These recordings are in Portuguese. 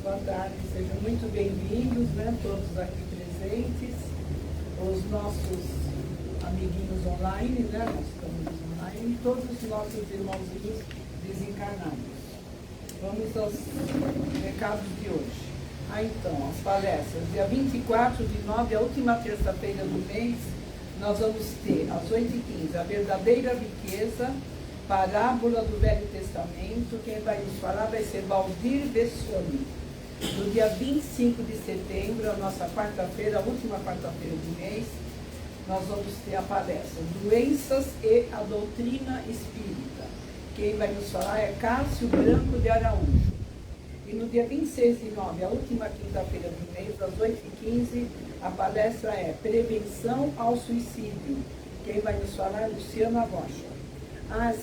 Boa tarde, sejam muito bem-vindos, né, todos aqui presentes, os nossos amiguinhos online, né, nós estamos online, e todos os nossos irmãozinhos desencarnados. Vamos aos recados de hoje. Então, as palestras. Dia 24 de 9, a última terça-feira do mês, nós vamos ter, às 8h15, a verdadeira riqueza, parábola do Velho Testamento. Quem vai nos falar vai ser Valdir Bessoni. No dia 25 de setembro, a nossa quarta-feira, a última quarta-feira do mês, nós vamos ter a palestra Doenças e a Doutrina Espírita. Quem vai nos falar é Cássio Branco de Araújo. E no dia 26 de 9, a última quinta-feira do mês, às 8h15, a palestra é Prevenção ao Suicídio. Quem vai nos falar é Luciana Rocha.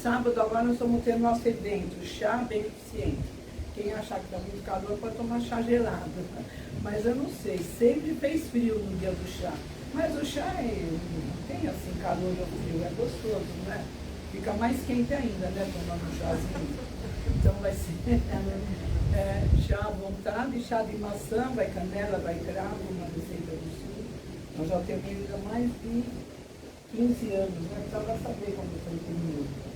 Sábado agora nós vamos ter nosso evento, Chá Beneficente. Quem achar que está muito calor pode tomar chá gelado. Mas eu não sei, sempre fez frio no dia do chá. Mas o chá não tem assim calor ou frio, é gostoso, né? Fica mais quente ainda, né? Tomando um chazinho. Então vai ser chá à vontade, chá de maçã, vai canela, vai cravo, uma receita do sul. Nós já temos ele há mais de 15 anos, né? Precisava saber quando foi o minuto.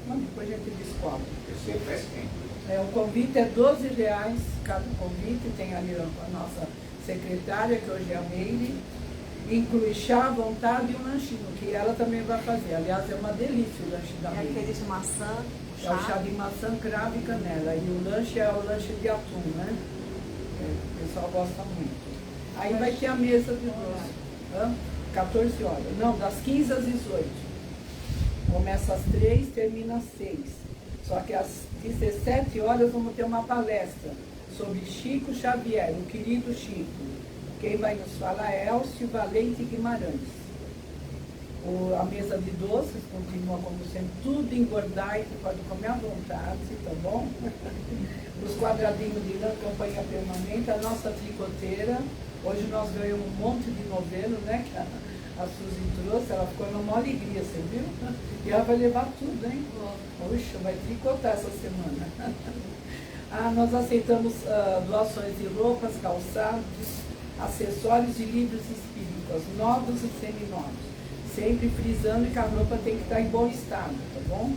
Mas depois a gente descobre. Eu sempre faz tempo. O convite é R$12, cada convite, tem ali a nossa secretária, que hoje é a Meire, inclui chá à vontade e um lanchinho, que ela também vai fazer. Aliás, é uma delícia o lanche da Meire. É aquele de maçã, chá. É o chá de maçã, cravo e canela. E o lanche é o lanche de atum, né? O pessoal gosta muito. Aí vai ter a mesa de doce. 14 horas. Não, das 15 às 18. Começa às 3, termina às 6. Só que às 17 horas vamos ter uma palestra sobre Chico Xavier, o querido Chico. Quem vai nos falar é Elcio Valente Guimarães. A mesa de doces continua como sempre, tudo engordar e pode comer à vontade, tá bom? Os quadradinhos de lã, companhia permanente, a nossa tricoteira. Hoje nós ganhamos um monte de novelo, né? Que a Suzy trouxe, ela ficou numa alegria, você viu? E ela vai levar tudo, hein? Puxa, vai tricotar essa semana. Nós aceitamos doações de roupas, calçados, acessórios e livros espíritas, novos e seminovos. Sempre frisando que a roupa tem que estar em bom estado, tá bom?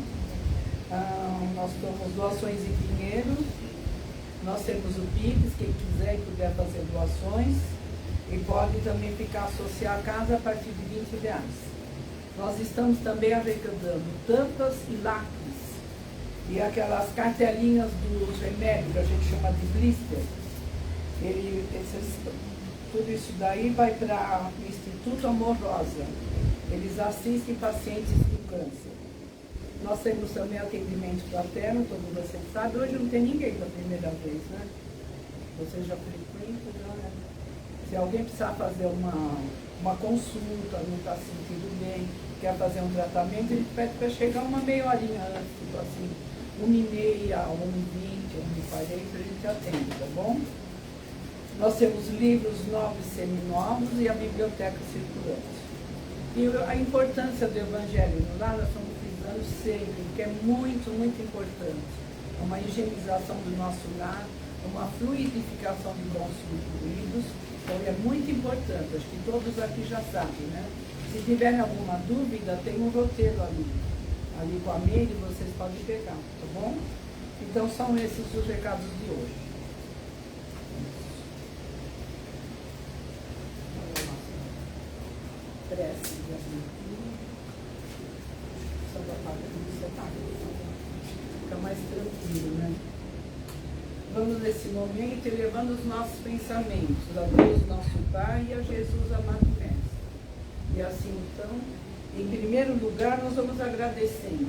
Nós temos doações em dinheiro, nós temos o Pix, quem quiser e puder fazer doações. E pode também ficar associado a casa a partir de R$20. Nós estamos também arrecadando tampas e lacres. E aquelas cartelinhas dos remédios, que a gente chama de blister. Tudo isso daí vai para o Instituto Amor Rosa. Eles assistem pacientes com câncer. Nós temos também atendimento fraterno, todo você sabe. Hoje não tem ninguém pela primeira vez, né? Você já frequenta, já, né? Se alguém precisar fazer uma consulta, não está se sentindo bem, quer fazer um tratamento, ele pede para chegar uma meia horinha antes, tipo assim, 1h30, 1h20, 1h40, a gente atende, tá bom? Nós temos livros novos e seminovos e a biblioteca circulante. E a importância do Evangelho no lar, nós estamos frisando sempre, que é muito, muito importante. É uma higienização do nosso lar, uma fluidificação de bons fluidos. Então é muito importante, acho que todos aqui já sabem, né? Se tiverem alguma dúvida, tem um roteiro ali com a Meire, vocês podem pegar, tá bom? Então são esses os recados de hoje. Prece de abertura. Só da parte do setário. Fica mais tranquilo, né? Vamos nesse momento elevando os nossos pensamentos a Deus, nosso Pai, e a Jesus, amado Mestre. E assim, então, em primeiro lugar, nós vamos agradecendo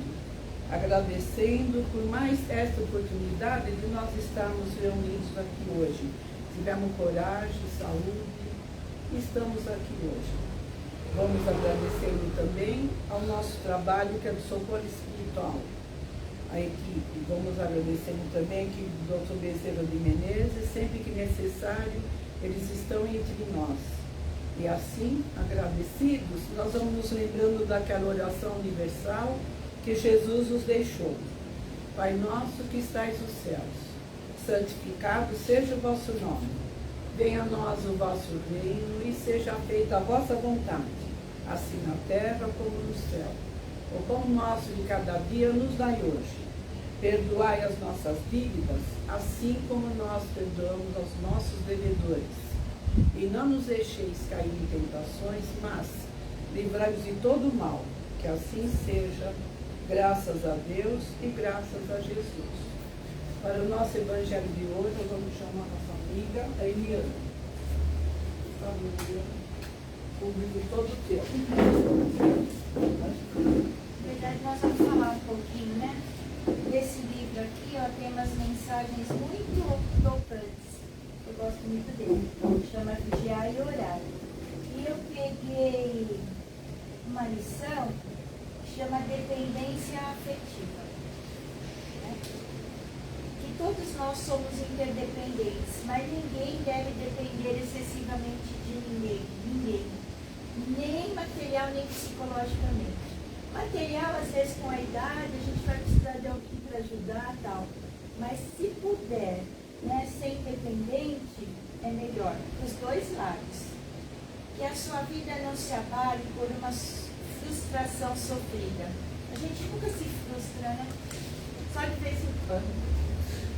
por mais esta oportunidade de nós estarmos reunidos aqui hoje. Tivemos coragem, saúde, e estamos aqui hoje. Vamos agradecendo também ao nosso trabalho, que é do socorro espiritual. A equipe, vamos agradecendo também que o Dr. Bezerra de Menezes, sempre que necessário, eles estão entre nós. E assim, agradecidos, nós vamos nos lembrando daquela oração universal que Jesus nos deixou. Pai nosso que estais nos céus, santificado seja o vosso nome. Venha a nós o vosso reino e seja feita a vossa vontade, assim na terra como no céu. O pão nosso de cada dia nos dai hoje. Perdoai as nossas dívidas, assim como nós perdoamos aos nossos devedores. E não nos deixeis cair em tentações, mas livrai-nos de todo o mal, que assim seja, graças a Deus e graças a Jesus. Para o nosso evangelho de hoje, nós vamos chamar a nossa amiga, a Eliana. Por favor, Eliana, cobrindo todo o tempo. Na verdade, nós vamos falar um pouquinho, né? Desse livro aqui, ó, tem umas mensagens muito tocantes. Eu gosto muito dele. Chama Vigiar e Orar. E eu peguei uma lição que chama Dependência Afetiva. Né? Que todos nós somos interdependentes, mas ninguém deve depender excessivamente de ninguém. Ninguém. Nem material, nem psicologicamente. Material, às vezes, com a idade, a gente vai precisar de alguém para ajudar e tal. Mas se puder, né, ser independente, é melhor. Os dois lados. Que a sua vida não se abale por uma frustração sofrida. A gente nunca se frustra, né? Só de vez em quando.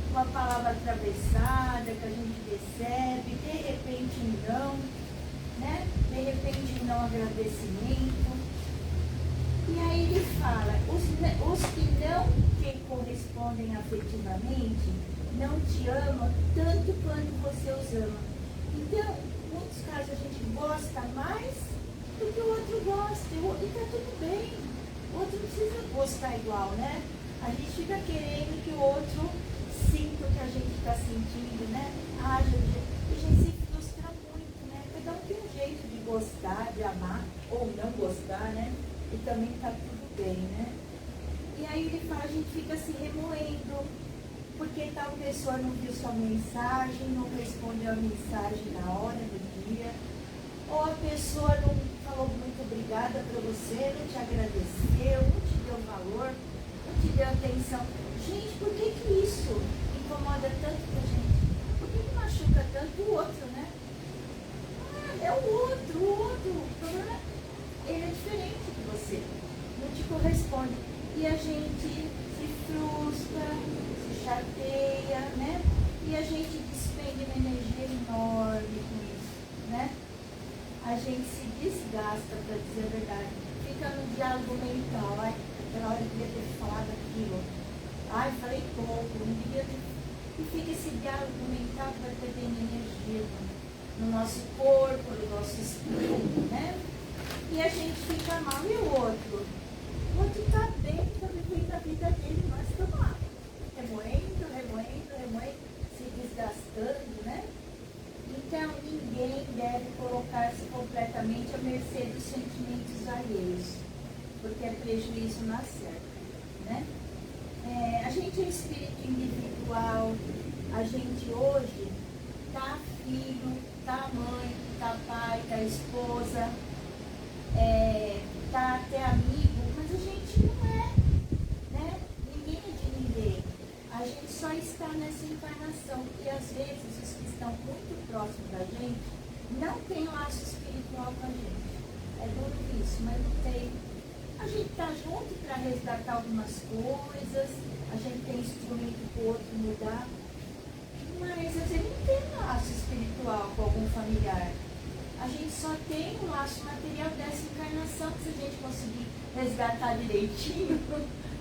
Uma palavra atravessada que a gente recebe, de repente não, né? De repente não agradecimento. E aí ele fala, os que não te correspondem afetivamente não te amam tanto quanto você os ama. Então, em muitos casos a gente gosta mais do que o outro gosta, e está tudo bem. O outro não precisa gostar igual, né? A gente fica querendo que o outro sinta o que a gente está sentindo, né? Haja, e a gente se frustra muito, né? Cada um tem um jeito de gostar, de amar, ou não gostar, né? E também está tudo bem, né? E aí ele fala, a gente fica se remoendo, porque tal pessoa não viu sua mensagem, não respondeu a mensagem na hora do dia, ou a pessoa não falou muito obrigada para você, não te agradeceu, não te deu valor, não te deu atenção. Gente, por que isso incomoda tanto a gente? Por que machuca tanto o outro, né? Ah, é o outro. O problema, ele é diferente de você, não te corresponde. E a gente se frustra, se chateia, né? E a gente despende uma energia enorme com isso, né? A gente se desgasta, para dizer a verdade. Fica no diálogo mental. Ai, aquela hora eu devia ter falado aquilo. Ai, falei pouco, não devia ter... E fica esse diálogo mental que vai perdendo energia no nosso corpo, no nosso espírito, né? E a gente fica mal. E o outro? O outro está bem, está vivendo a vida dele, nós estamos lá. Remoendo, se desgastando, né? Então, ninguém deve colocar-se completamente à mercê dos sentimentos alheios, porque é prejuízo na certa, né? A gente é um espírito individual, a gente hoje tá filho, tá mãe, tá pai, tá esposa, tá até amigo, mas a gente não é, né? Ninguém é de ninguém. A gente só está nessa encarnação e às vezes os que estão muito próximos da gente não tem laço espiritual com a gente. É duro isso, mas não tem. A gente está junto para resgatar algumas coisas, a gente tem instrumento para o outro mudar, mas às vezes não tem laço espiritual com algum familiar. A gente só tem um laço material dessa encarnação, que se a gente conseguir resgatar direitinho,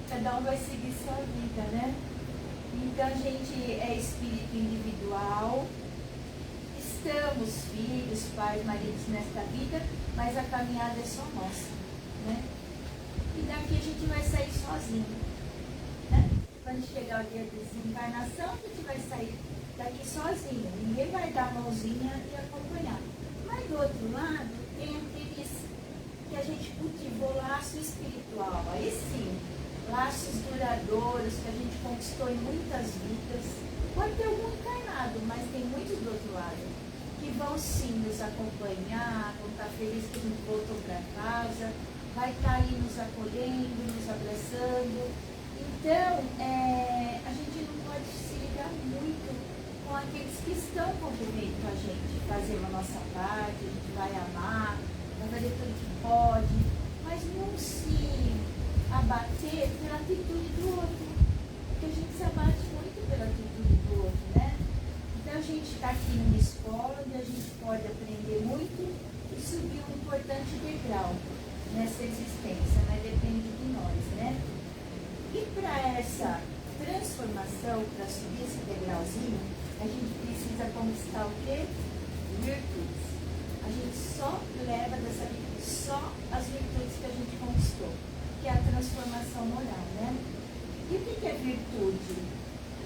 cada um vai seguir sua vida, né? Então a gente é espírito individual, estamos filhos, pais, maridos nesta vida, mas a caminhada é só nossa, né? E daqui a gente vai sair sozinho, né? Quando chegar o dia de desencarnação, a gente vai sair daqui sozinho, ninguém vai dar a mãozinha e acompanhar. Mas do outro lado, tem aqueles que a gente cultivou laço espiritual, aí sim, laços duradouros que a gente conquistou em muitas vidas. Pode ter algum encarnado, mas tem muitos do outro lado, que vão sim nos acompanhar, vão estar felizes que a gente voltou para casa, vai estar aí nos acolhendo, nos abraçando. Então, a gente não pode se ligar muito estão convivendo com a gente, fazendo a nossa parte, a gente vai amar, vai fazer tudo que pode, mas não se abater pela atitude do outro, porque a gente se abate muito pela atitude do outro, né? Então a gente está aqui numa escola onde a gente pode aprender muito e subir um importante degrau nessa existência, mas depende de nós, né? E para essa transformação, para subir esse degrauzinho, a gente precisa conquistar o quê? Virtudes. A gente só leva dessa virtude, só as virtudes que a gente conquistou, que é a transformação moral, né? E o que é virtude?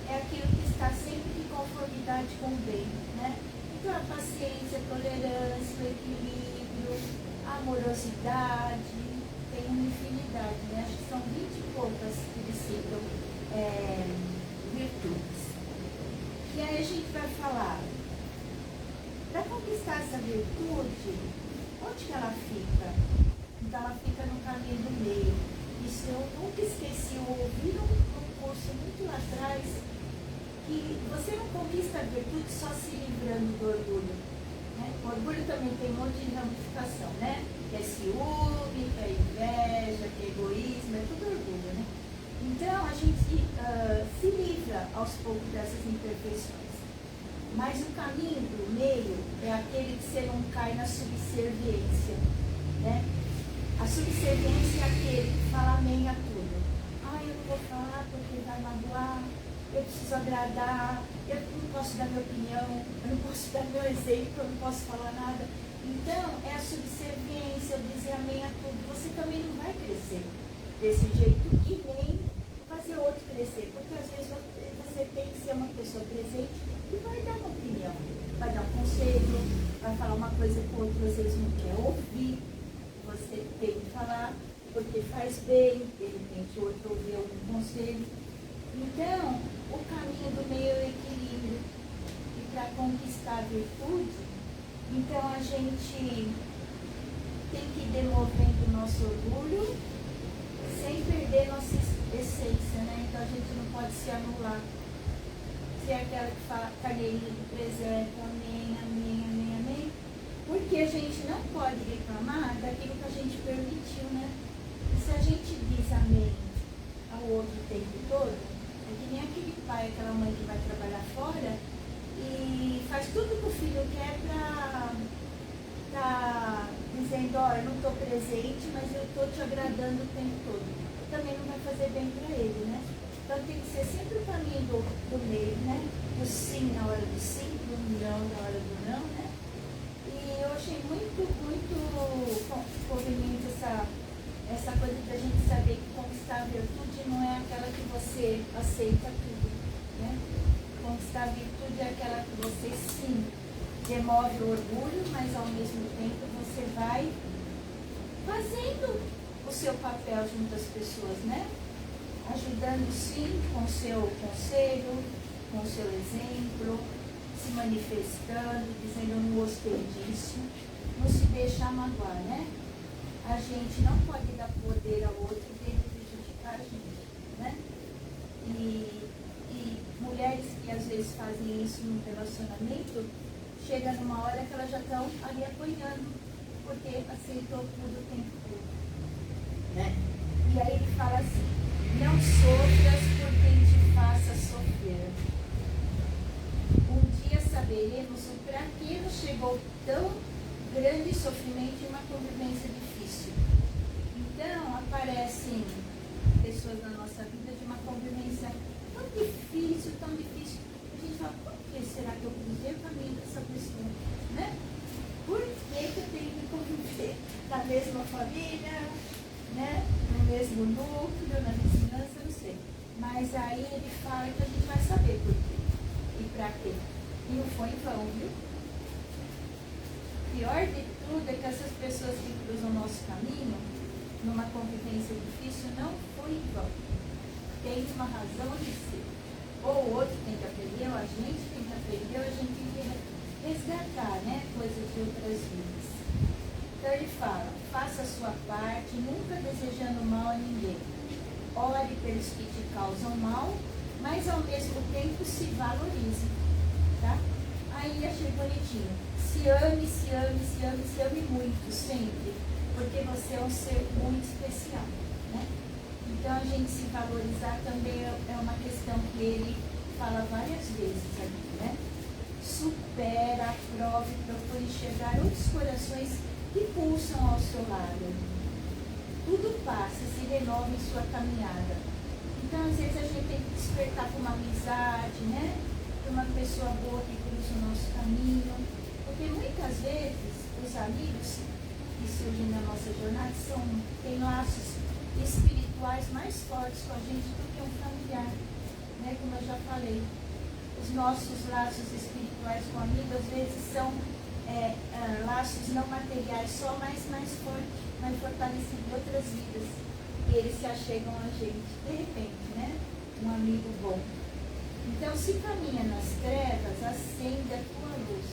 É aquilo que está sempre em conformidade com o bem, né? Então a paciência, a tolerância, o equilíbrio, a amorosidade, tem uma infinidade, né? Acho que são 20 e poucas que eles citam virtudes. E aí a gente vai falar, para conquistar essa virtude, onde que ela fica? Então ela fica no caminho do meio. Isso eu nunca esqueci, eu ouvi num curso muito lá atrás, que você não conquista a virtude só se livrando do orgulho. Né? O orgulho também tem um monte de ramificação, né? Que é ciúme, que é inveja, que é egoísmo, é tudo orgulho, né? Então a gente se livra aos poucos dessas imperfeições. Mas o caminho do meio é aquele que você não cai na subserviência, né? A subserviência é aquele que fala amém a tudo. Ah, eu não vou falar porque vai magoar, eu preciso agradar, eu não posso dar minha opinião, eu não posso dar meu exemplo, eu não posso falar nada. Então, é a subserviência, eu dizer amém a tudo. Você também não vai crescer desse jeito e nem fazer outro crescer, porque às vezes você tem que ser uma pessoa presente e vai dar uma opinião, vai dar um conselho, vai falar uma coisa que o outro às vezes não quer ouvir. Você tem que falar porque faz bem, de repente o outro ouvir algum conselho. Então, o caminho do meio é o equilíbrio. E para conquistar a virtude, então a gente tem que ir demovendo o nosso orgulho sem perder nossa essência, né? Então a gente não pode se anular. Se é aquela que fala carneirinho do presépio, amém, amém, amém, amém. Porque a gente não pode reclamar daquilo que a gente permitiu, né? E se a gente diz amém ao outro o tempo todo, é que nem aquele pai, aquela mãe que vai trabalhar fora e faz tudo que o filho quer para tá dizendo, ó, eu não estou presente, mas eu estou te agradando o tempo todo. Também não vai fazer bem para ele, né? Então tem que ser sempre o caminho do meio, né? O sim na hora do sim, do não na hora do não, né? E eu achei muito conveniente essa coisa da gente saber que conquistar a virtude não é aquela que você aceita tudo, né? Conquistar a virtude é aquela que você sim demove o orgulho, mas ao mesmo tempo você vai fazendo o seu papel junto às pessoas, né? Ajudando sim com o seu conselho, com o seu exemplo, se manifestando, dizendo eu não gostei disso, não se deixar magoar, né? A gente não pode dar poder ao outro e ele prejudicar a gente, né? E mulheres que às vezes fazem isso no relacionamento, chega numa hora que elas já estão ali apanhando, porque aceitou tudo o tempo todo, né? E aí ele fala assim, não sofras por quem te faça sofrer. Um dia saberemos o para que nos chegou tão grande sofrimento e uma convivência difícil. Então, aparecem pessoas na nossa vida de uma convivência tão difícil, a gente fala, por que será que eu cruzei o caminho dessa pessoa, né? Por que eu tenho que conviver na mesma família, né? No mesmo núcleo, na vizinhança, não sei. Mas aí ele fala que a gente vai saber por quê e pra quê. E não foi em vão, viu? Pior de tudo é que essas pessoas que cruzam o nosso caminho, numa convivência difícil, não foi em vão. Tem uma razão de ser. Ou o outro tem que aprender, ou a gente tem que aprender, ou a gente tem que resgatar, né? Coisas de outras vidas. Então ele fala, faça a sua parte, nunca desejando mal a ninguém. Ore pelos que te causam mal, mas ao mesmo tempo se valorize. Tá? Aí achei bonitinho. Se ame, se ame, se ame, se ame muito, sempre. Porque você é um ser muito especial, né? Então a gente se valorizar também é uma questão que ele fala várias vezes aqui, né? Supera, aprove, procure enxergar outros corações que pulsam ao seu lado. Tudo passa, se renova em sua caminhada. Então, às vezes, a gente tem que despertar para uma amizade, né? Para uma pessoa boa que cruza o nosso caminho. Porque muitas vezes, os amigos que surgem na nossa jornada têm laços espirituais mais fortes com a gente do que um familiar, né? Como eu já falei. Os nossos laços espirituais com amigos, às vezes, são laços não materiais, só mais fortes, mais fortalecidos de outras vidas. E eles se achegam a gente, de repente, né? Um amigo bom. Então, se caminha nas trevas, acende a tua luz.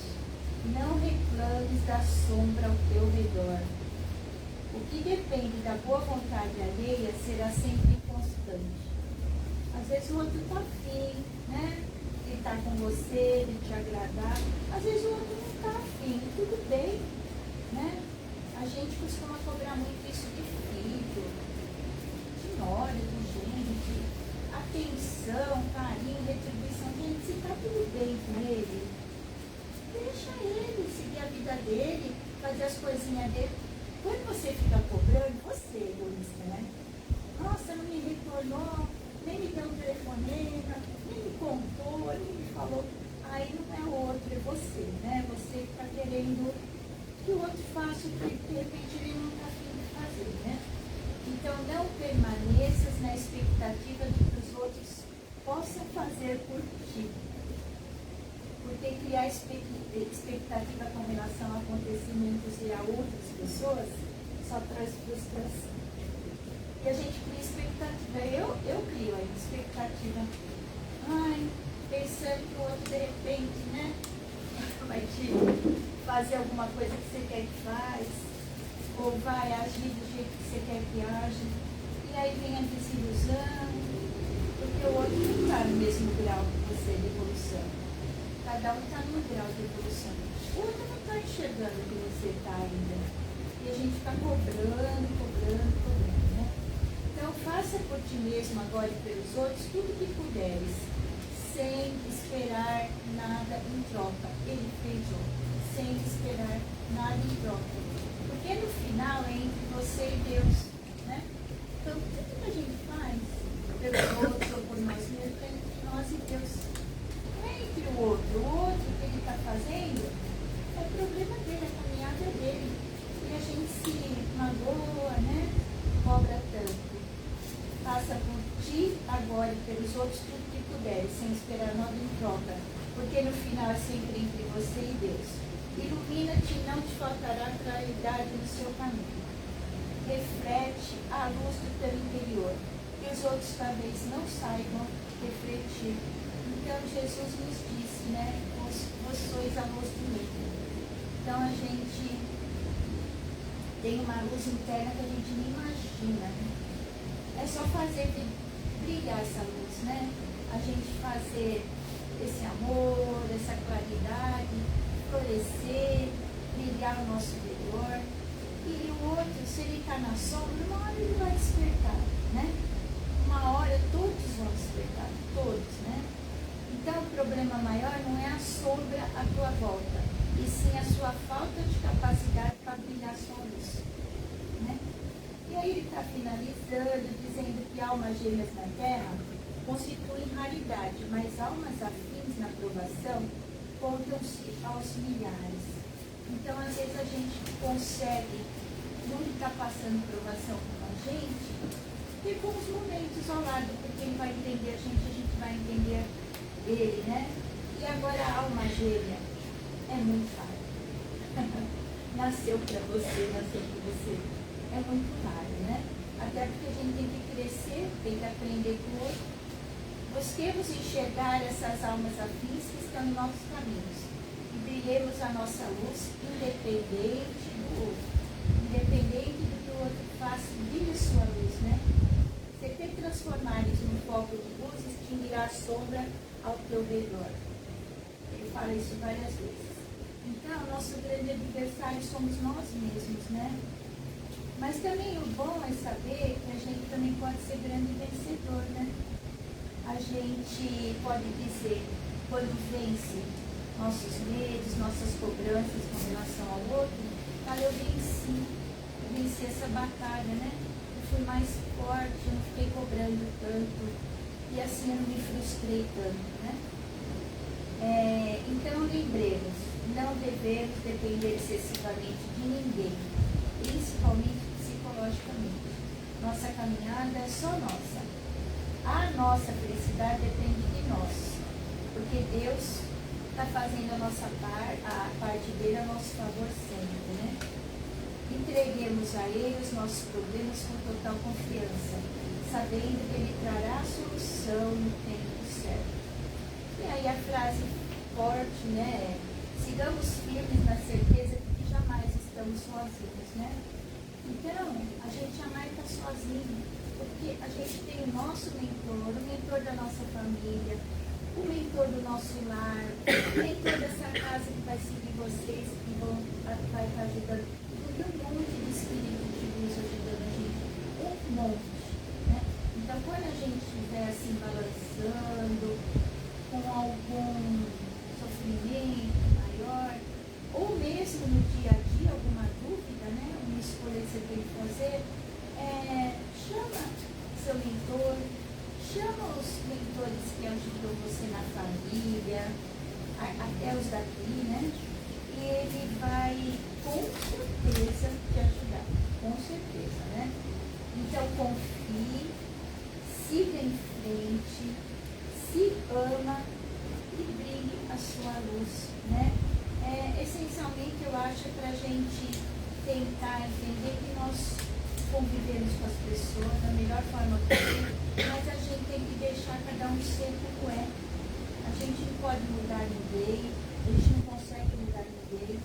Não reclames da sombra ao teu redor. O que depende da boa vontade alheia será sempre constante. Às vezes o outro está afim, né? De estar com você, de te agradar. Às vezes o outro não está afim, tudo bem, né? A gente costuma cobrar muito isso de filho, de nora, de gente, atenção, carinho, retribuição. Gente, se está tudo bem com ele, deixa ele seguir a vida dele, fazer as coisinhas dele. Quando você fica cobrando, você é egoísta, né? Nossa, não me retornou, nem me deu um telefonema, nem me contou, nem me falou. Aí não é o outro, é você, né? Você está querendo que o outro faça o que de repente ele não está afim de fazer, né? Então não permaneças na expectativa de que os outros possam fazer por ti. Porque criar expectativa com relação a acontecimentos e a outras pessoas só traz frustração. E a gente cria expectativa. Eu crio a expectativa. Ai, pensando que o outro de repente, né? Vai te fazer alguma coisa que você quer que faz, ou vai agir do jeito que você quer que age. E aí vem a desilusão, porque o outro não está no mesmo grau que você de evolução. Cada um está no grau de evolução. O outro não está enxergando o que você está ainda. E a gente fica cobrando, né? Então faça por ti mesmo agora e pelos outros tudo o que puderes, sem esperar nada em troca. Ele fez outro, sem esperar nada em troca. Porque no final é entre você e Deus, né? Então tudo que a gente faz pelos outros ou por nós mesmos é entre nós e Deus. Entre o outro que ele está fazendo, é problema dele, a caminhada dele. E a gente se magoa, né? Cobra tanto. Faça por ti agora e pelos outros tudo que puder, sem esperar nada em troca. Porque no final é sempre entre você e Deus. Ilumina-te e não te faltará claridade no seu caminho. Reflete a luz do teu interior. Que os outros talvez não saibam refletir. Então Jesus nos disse, né? Vós sois a luz do mundo. Então a gente tem uma luz interna que a gente nem imagina, né? É só fazer brilhar essa luz, né? A gente fazer esse amor, essa claridade, florescer, brilhar o nosso interior. E o outro, se ele está na sombra, uma hora ele vai despertar, né? Uma hora todos vão despertar, todos, né? Então, o problema maior não é a sombra à tua volta, e sim a sua falta de capacidade para brilhar sua luz, né? E aí ele está finalizando, dizendo que almas gêmeas na Terra constituem raridade, mas almas afins na provação contam-se aos milhares. Então, às vezes a gente consegue, quando está passando provação com a gente, ter bons momentos ao lado, porque ele vai entender a gente vai entender ele, né? E agora a alma gêmea é muito raro. Nasceu para você, nasceu para você. É muito raro, né? Até porque a gente tem que crescer, tem que aprender com o outro. Busquemos enxergar essas almas afins que estão em nossos caminhos. E brilhemos a nossa luz independente do outro. Independente do que o outro faça, brilhe sua luz, né? Você tem que transformar isso num foco de luz e extinguirá a sombra ao teu redor. Ele fala isso várias vezes. Então, nosso grande adversário somos nós mesmos, né? Mas também o bom é saber que a gente também pode ser grande vencedor, né? A gente pode dizer, quando vence nossos medos, nossas cobranças com relação ao outro, eu venci essa batalha, né? Eu fui mais forte, eu não fiquei cobrando tanto, e assim eu não me frustrei tanto, né? Então lembremos, não devemos depender excessivamente de ninguém, principalmente psicologicamente. Nossa caminhada é só nossa. A nossa felicidade depende de nós, porque Deus está fazendo a parte dele a nosso favor sempre, né? Entreguemos a Ele os nossos problemas com total confiança, sabendo que Ele trará a solução no tempo certo. E aí a frase forte, né? Sigamos firmes na certeza de que jamais estamos sozinhos, né? Então, a gente jamais está sozinho, porque a gente tem o nosso mentor, o mentor da nossa família, o mentor do nosso lar, o mentor dessa casa que vai seguir vocês, que vai estar ajudando. E um monte de espírito de luz ajudando a gente, um monte, né? Então, quando a gente estiver assim balançando, com algum sofrimento maior, ou mesmo no dia a dia, alguma dúvida, né? Uma escolha que você tem que fazer, chama seu mentor, chama os mentores que ajudam você na família, até os daqui, né? E ele vai com certeza te ajudar, com certeza, né? Então confie, siga em frente, se ama e brilhe a sua luz, né? Essencialmente eu acho para a gente tentar entender que nós convivemos com as pessoas da melhor forma possível, mas a gente tem que deixar cada um ser como é. A gente não pode mudar ninguém, a gente não consegue mudar ninguém.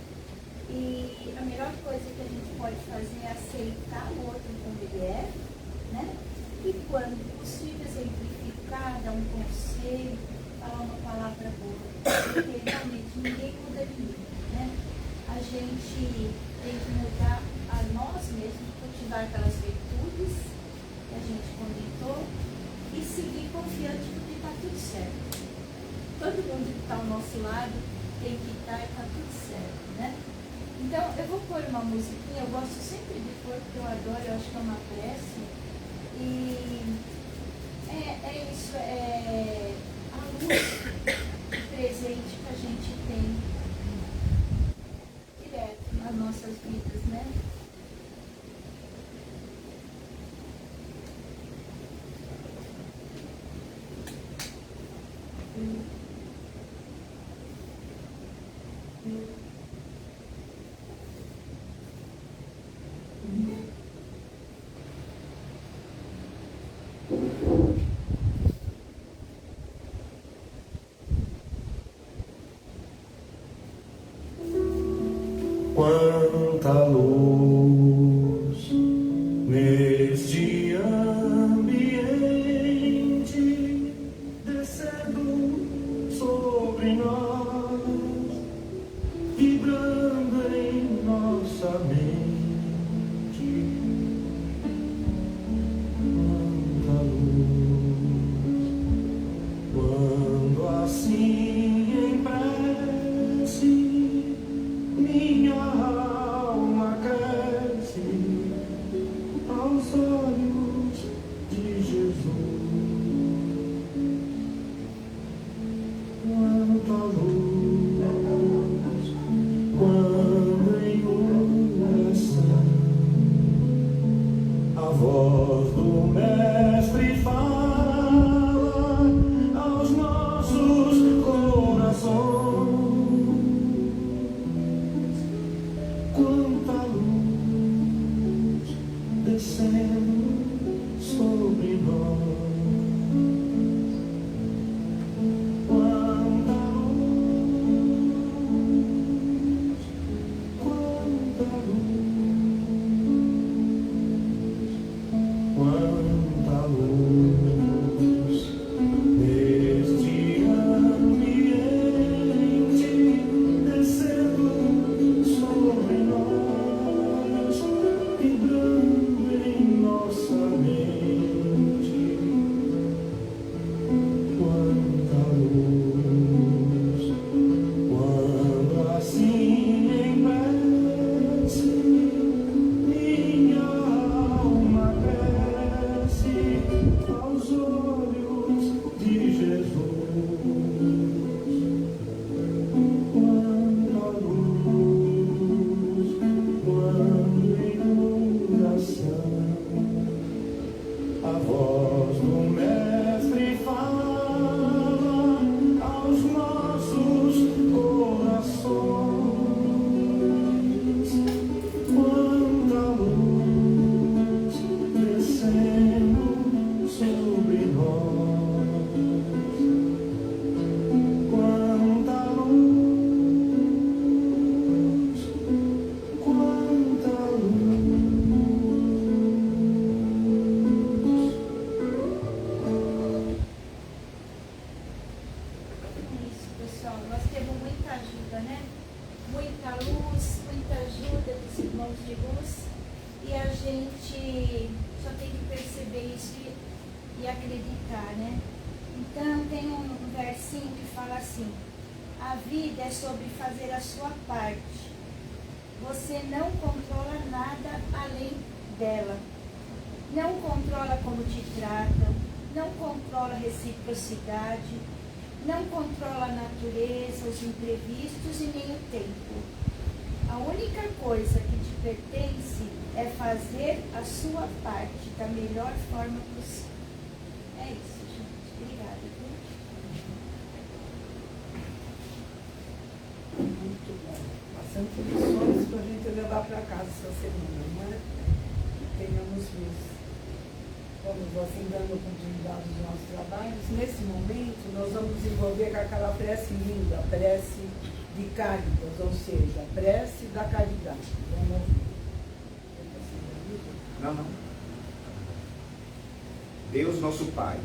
E a melhor coisa que a gente pode fazer é aceitar o outro como ele é, né? E quando possível exemplificar, dar um conselho, falar uma palavra boa. Porque realmente ninguém muda ninguém, né? A gente tem que mudar a nós mesmos, cultivar aquelas virtudes que a gente comentou e seguir confiante de que está tudo certo. Todo mundo que está ao nosso lado tem que estar e está tudo certo, né? Então, eu vou pôr uma musiquinha, eu gosto sempre de pôr, porque eu adoro, eu acho que é uma prece. E é isso, é a luz presente que a gente tem direto nas nossas vidas, né? Quanta luz neste ambiente descendo sobre nós, vibrando em nossa mente. Quanta luz, quando assim em prece minha alma cresce aos olhos de Jesus. Quanta luz, quando em oração a voz do Mestre fala aos nossos corações. Quanta luz descendo sobre nós, quanta luz nós temos muita ajuda, né? Muita luz, muita ajuda dos irmãos de luz. E a gente só tem que perceber isso e acreditar, né? Então tem um versinho que fala assim: a vida é sobre fazer a sua parte. Você não controla nada além dela. Não controla como te tratam, não controla a reciprocidade, não controla a natureza, os imprevistos e nem o tempo. A única coisa que te pertence é fazer a sua parte da melhor forma possível. É isso, gente. Obrigada. Muito bom. Bastante lições para a gente levar para casa essa semana, não é? Tenhamos luz. Vamos assim dando continuidade aos nossos trabalhos. Nesse momento, nós vamos desenvolver com aquela prece linda, prece de Cáritas, ou seja, prece da caridade. Vamos ouvir. Não. Deus nosso Pai,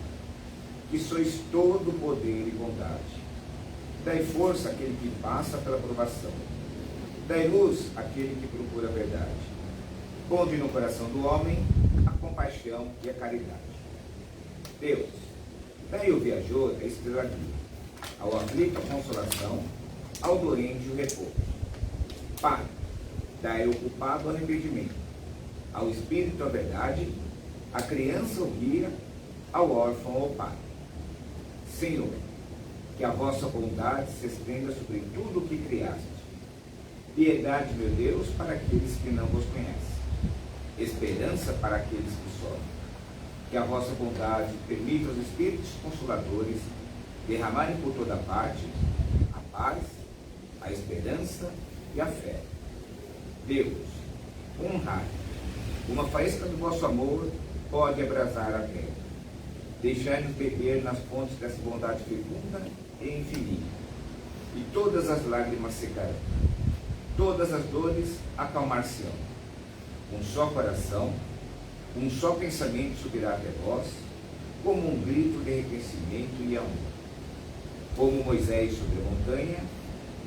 que sois todo poder e bondade, dai força àquele que passa pela provação, dai luz àquele que procura a verdade. Ponde no coração do homem a compaixão e a caridade. Deus, dai ao viajor a estrela guia, ao aflito a consolação, ao doente o repouso. Pai, dai ao culpado o arrependimento, ao espírito a verdade, à criança o guia, ao órfão ao pai. Senhor, que a vossa bondade se estenda sobre tudo o que criaste. Piedade, meu Deus, para aqueles que não vos conhecem. Esperança para aqueles que sofrem. Que a vossa bondade permita aos Espíritos Consoladores derramarem por toda parte a paz, a esperança e a fé. Deus, honrai. Uma faísca do vosso amor pode abrasar a terra. Deixai-nos beber nas fontes dessa bondade fecunda e infinita. E todas as lágrimas secarão. Todas as dores acalmar-se-ão. Um só coração, um só pensamento subirá até vós, como um grito de reconhecimento e amor. Como Moisés sobre a montanha,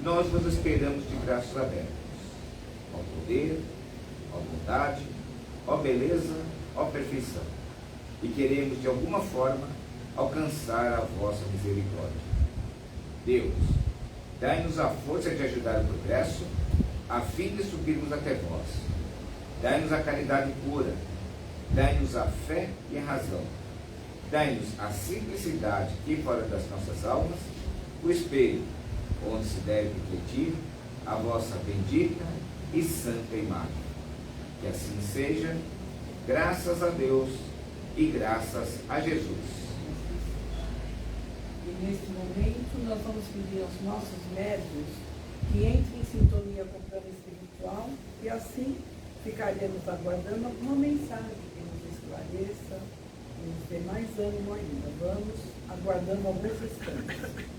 nós vos esperamos de braços abertos. Ó poder, ó bondade, ó beleza, ó perfeição. E queremos, de alguma forma, alcançar a vossa misericórdia. Deus, dai-nos a força de ajudar o progresso, a fim de subirmos até vós. Dai-nos a caridade pura, dai-nos a fé e a razão. Dai-nos a simplicidade que, fora das nossas almas, o espelho, onde se deve refletir a vossa bendita e santa imagem. Que assim seja, graças a Deus e graças a Jesus. E neste momento nós vamos pedir aos nossos médiuns que entrem em sintonia com o plano espiritual e assim ficaremos aguardando alguma mensagem que nos esclareça e nos dê mais ânimo ainda. Vamos aguardando alguns instantes.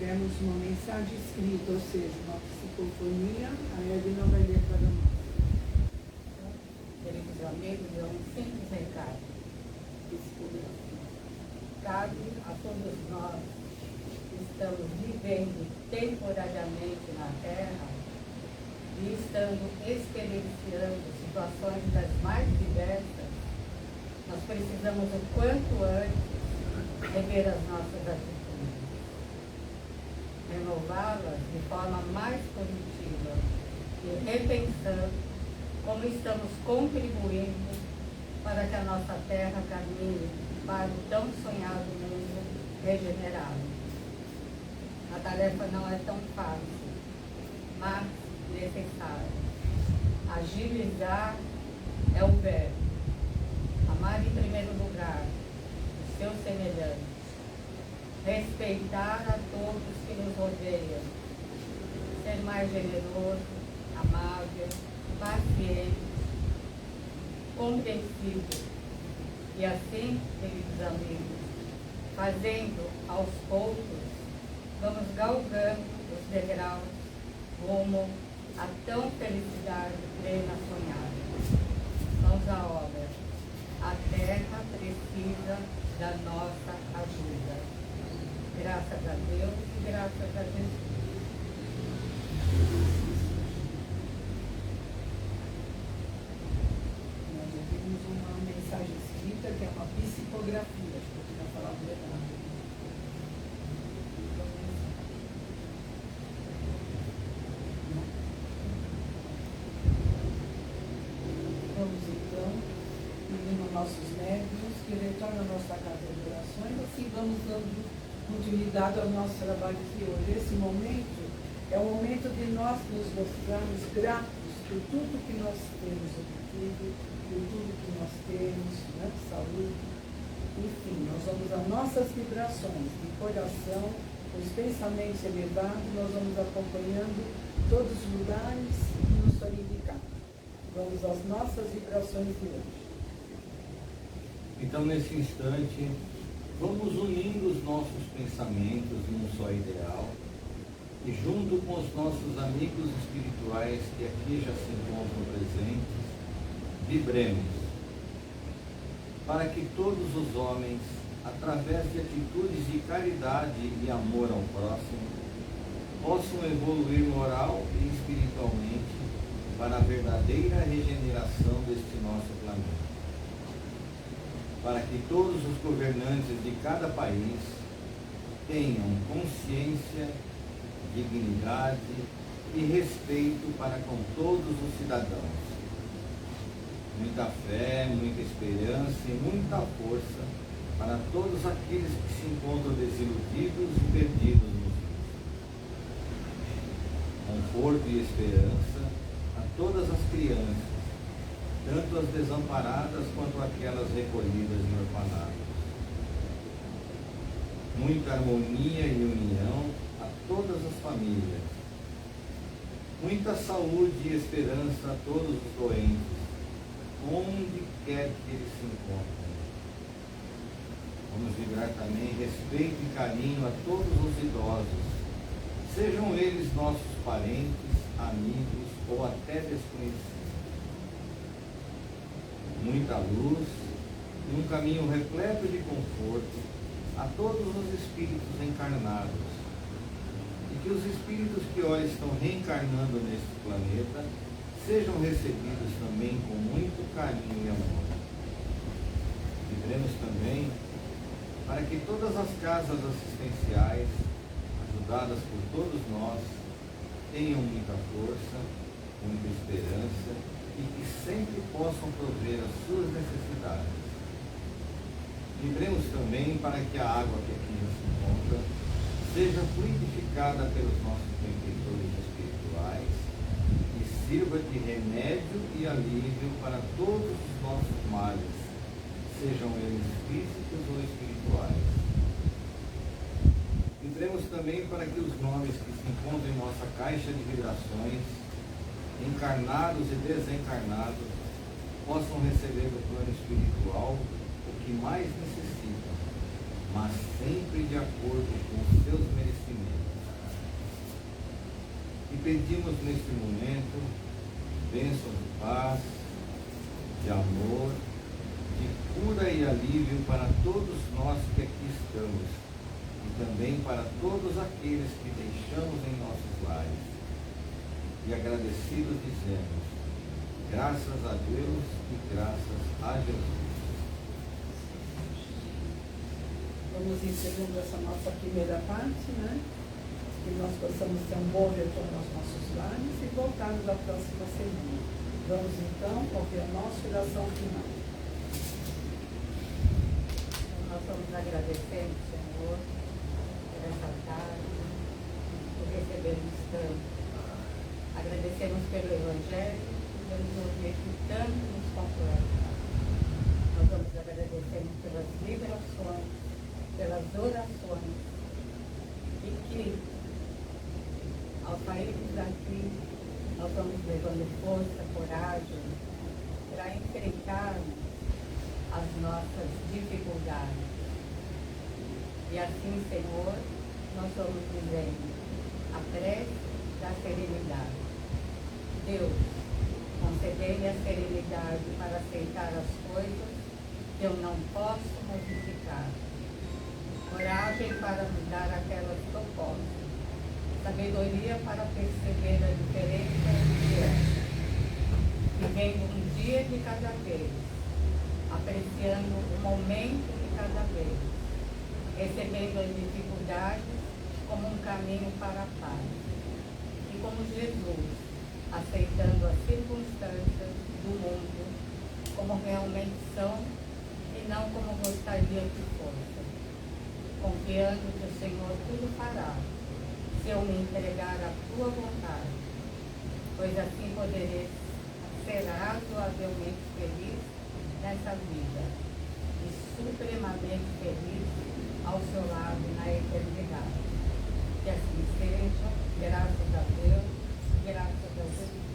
Tivemos uma mensagem escrita, ou seja, uma psicofonia, a Edna vai ler para nós. Queridos amigos, é um simples recado. Cabe a todos nós que estamos vivendo temporariamente na Terra e estando experienciando situações das mais diversas, nós precisamos o quanto antes rever as nossas atitudes, renová-las de forma mais positiva e repensando como estamos contribuindo para que a nossa terra caminhe para o tão sonhado mundo regenerado. A tarefa não é tão fácil, mas necessária. Agilizar é o verbo. Amar em primeiro lugar os seus semelhantes. Respeitar a todos que nos rodeiam. Ser mais generoso, amável, paciente, compreensível. E assim, queridos amigos, fazendo aos poucos, vamos galgando os degraus rumo à tão felicidade plena sonhada. Mãos à obra. A terra precisa da nossa ajuda. Graças a Deus e graças a Jesus. Nós ouvimos uma mensagem escrita que é uma psicografia, acho que eu tinha falado errado. Vamos então pedindo nossos médiuns que retornem à nossa casa de orações, assim vamos dando continuidade ao nosso trabalho aqui hoje. Esse momento é o momento de nós nos mostrarmos gratos por tudo que nós temos obtido, por tudo que nós temos, né? Saúde, enfim, nós vamos às nossas vibrações de coração, os pensamentos elevados, nós vamos acompanhando todos os lugares que nos solidificaram. Vamos às nossas vibrações de hoje. Então, nesse instante, vamos unindo os nossos pensamentos num só ideal e, junto com os nossos amigos espirituais que aqui já se encontram presentes, vibremos para que todos os homens, através de atitudes de caridade e amor ao próximo, possam evoluir moral e espiritualmente para a verdadeira regeneração deste nosso planeta. Para que todos os governantes de cada país tenham consciência, dignidade e respeito para com todos os cidadãos. Muita fé, muita esperança e muita força para todos aqueles que se encontram desiludidos e perdidos no mundo. Conforto e esperança a todas as crianças, tanto as desamparadas quanto aquelas recolhidas em orfanatos. Muita harmonia e união a todas as famílias. Muita saúde e esperança a todos os doentes, onde quer que eles se encontrem. Vamos vibrar também respeito e carinho a todos os idosos, sejam eles nossos parentes, amigos ou até desconhecidos. Muita luz e um caminho repleto de conforto a todos os espíritos encarnados, e que os espíritos que ora estão reencarnando neste planeta sejam recebidos também com muito carinho e amor. Vibremos também para que todas as casas assistenciais, ajudadas por todos nós, tenham muita força, muita esperança e que sempre possam prover as suas necessidades. Vibremos também para que a água que aqui já se encontra seja fluidificada pelos nossos benfeitores espirituais e sirva de remédio e alívio para todos os nossos males, sejam eles físicos ou espirituais. Vibremos também para que os nomes que se encontram em nossa caixa de vibrações, encarnados e desencarnados, possam receber do plano espiritual o que mais necessitam, mas sempre de acordo com os seus merecimentos. E pedimos neste momento bênçãos de paz, de amor, de cura e alívio para todos nós que aqui estamos e também para todos aqueles que deixamos em nossos lares. E agradecidos dizemos, graças a Deus e graças a Jesus. Vamos encerrando essa nossa primeira parte, né? Que nós possamos ter um bom retorno aos nossos lares e voltarmos à próxima semana. Vamos então ouvir a nossa oração final. agradecemos, Senhor, por essa tarde, por recebermos tanto. Agradecemos pelo Evangelho, pelos ouvidos que tanto nos completa. Nós vamos agradecendo pelas liberações, pelas orações, e que, ao sairmos daqui, nós vamos levando força, coragem, para enfrentarmos as nossas dificuldades. E assim, Senhor, nós vamos dizendo a prece da serenidade. Deus, concedei-me a serenidade para aceitar as coisas que eu não posso modificar. Coragem para mudar aquelas que eu posso. Sabedoria para perceber a diferença entre elas. Vivendo um dia de cada vez, apreciando o momento de cada vez, recebendo as dificuldades como um caminho para a paz. E como Jesus, aceitando as circunstâncias do mundo como realmente são e não como gostaria que fossem, confiando que o Senhor tudo fará, se eu me entregar à tua vontade, pois assim poderei ser razoavelmente feliz nessa vida e supremamente feliz ao seu lado na eternidade. Que assim seja, graças a Deus, graças a Jesus.